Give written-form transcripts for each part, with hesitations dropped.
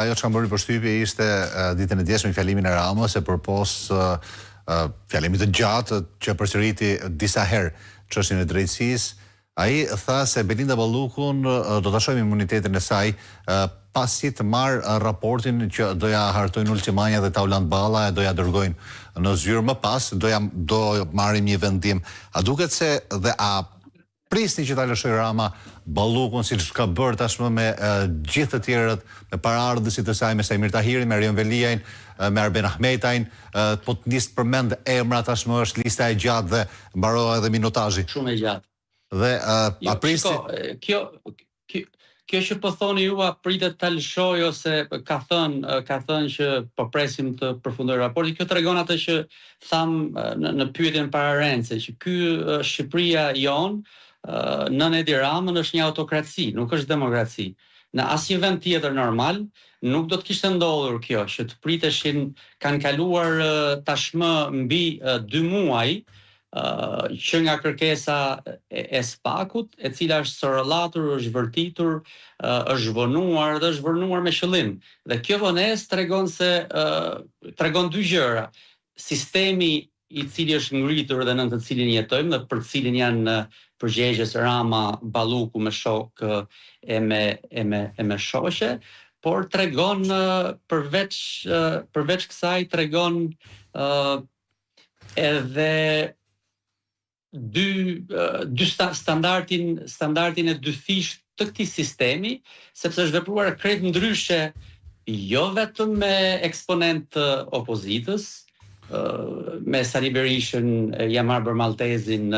Ajo që kam bërë përshtypje ishte ditën e djeshme fjalimin e Ramës e përpos fjalimit të gjatë që përsëriti disa herë çështjen e drejtësisë. Ai tha se Belinda Ballukun do ta shohim imunitetin e saj pasi të marrë raportin që doja hartojnë Ultimania dhe Tauland Balla e doja dërgojnë në zyrë më pas, do marrim një vendim. A duket se dhe a prisni që ta lëshoj Rama Ballukun siç ka bërë tashmë me gjithë të tjerët, me paraardhësit e saj, me Sajmir Tahirin, me Rion Veliajn, me Arben Ahmetajn, po të nis përmend emra tashmë është lista e gjatë dhe mbaroi edhe minutazhi. Shumë e gjatë. Dhe a prisni Kjo që po thoni ju a pritet ta lëshoj ose ka thënë që po presim të përfundoj raporti, kjo tregon atë që tham në pyetjen para Rence, që ky Shqipëria jon nën Edi Ramën është një autokraci, nuk është demokraci. Në asnjë vend tjetër normal nuk do të kishte ndodhur kjo, që të priteshin, kanë kaluar tashmë mbi 2 muaj që nga kërkesa e SPAK-ut, e cila është sorëllatur, është vërtitur, është vonuar dhe është vonuar me qëllim. Dhe kjo vonesë tregon dy gjëra. Sistemi i cili është ngritur dhe në të cilin jetojmë dhe për cilin janë përgjegjës Rama, Balluku me shok e me shoqe, por tregon përveç kësaj tregon edhe dy standardin e dyfish të këtij sistemi, sepse është vepruar krejt ndryshe, jo vetëm me eksponent të opozitës, me Sali Berishën, Jamar Bermaltezin,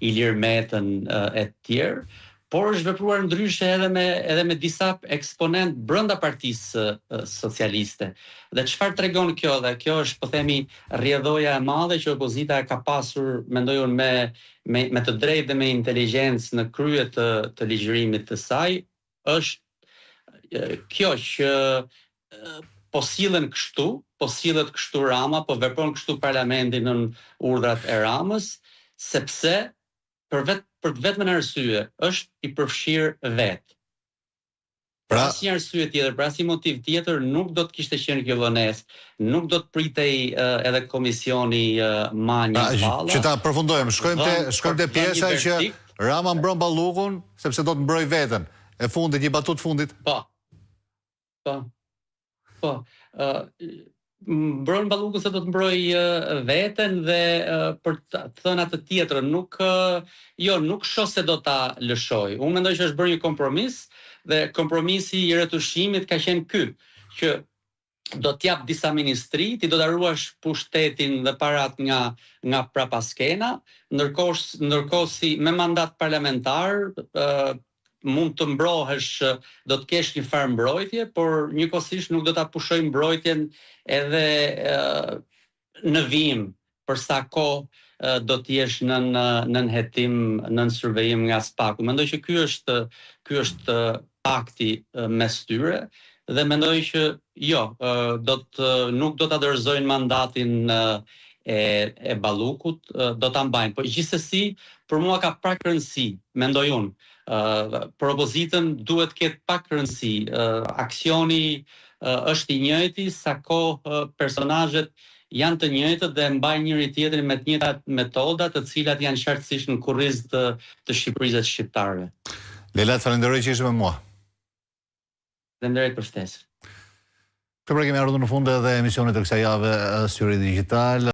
Ilir Metën e tjerë, por është vepruar ndryshe edhe me disa eksponent brenda Partisë Socialiste. Dhe çfarë tregon kjo? Dhe kjo është, po themi, rrjedhoja e madhe që opozita ka pasur, mendoj unë, me të drejtë dhe me inteligjencë në krye të ligjërimit të saj, është kjo që po sillet kështu Rama, po vepron kështu parlamenti në urdhrat e Ramës, sepse për vetëm arsye është i përfshirë vetë. Për asnjë arsye tjetër, për asnjë motiv tjetër nuk do të kishte qenë kjo vonesë, nuk do të pritej edhe komisioni Manja Balla. Që ta përfundojmë, shkojmë te pjesa që Rama mbron Ballukun sepse do të mbroj veten. E fundit, një batutë fundit. Po. Mbron Ballukun se do të mbroj veten dhe për të thënë atë tjetrën, nuk shoh se do ta lëshoj. Unë mendoj që është bërë një kompromis dhe kompromisi i retushimit ka qenë ky, që do t'jap disa ministri, ti do ta ruash pushtetin dhe parat nga prapaskena, ndërkohë si me mandat parlamentar mund të mbrohesh, do të kesh një farë mbrojtje, por njëkohësisht nuk do ta pushoj mbrojtjen edhe në vijim për sa kohë do të jesh nën hetim, nën survejim nga SPAK-u. Mendoj që ky është akti mes tyre dhe mendoj që nuk do ta dorëzojnë mandatin e Ballukut, do ta mbajnë. Po gjithsesi, për mua ka pak rëndësi, mendoj unë. Për opozitën duhet ketë pak rëndësi. Aksioni është i njëjti, sa kohë personazhet janë të njëjtët dhe mbajnë njëri tjetrin me të njëjtat metoda, të cilat janë qartësisht në kurriz të Shqipërisë shqiptare. Leila, falenderoj që ishe me mua. Falenderoj për ftesën. Kemi ardhur në fund edhe emisionet e kësaj jave Syri Digital.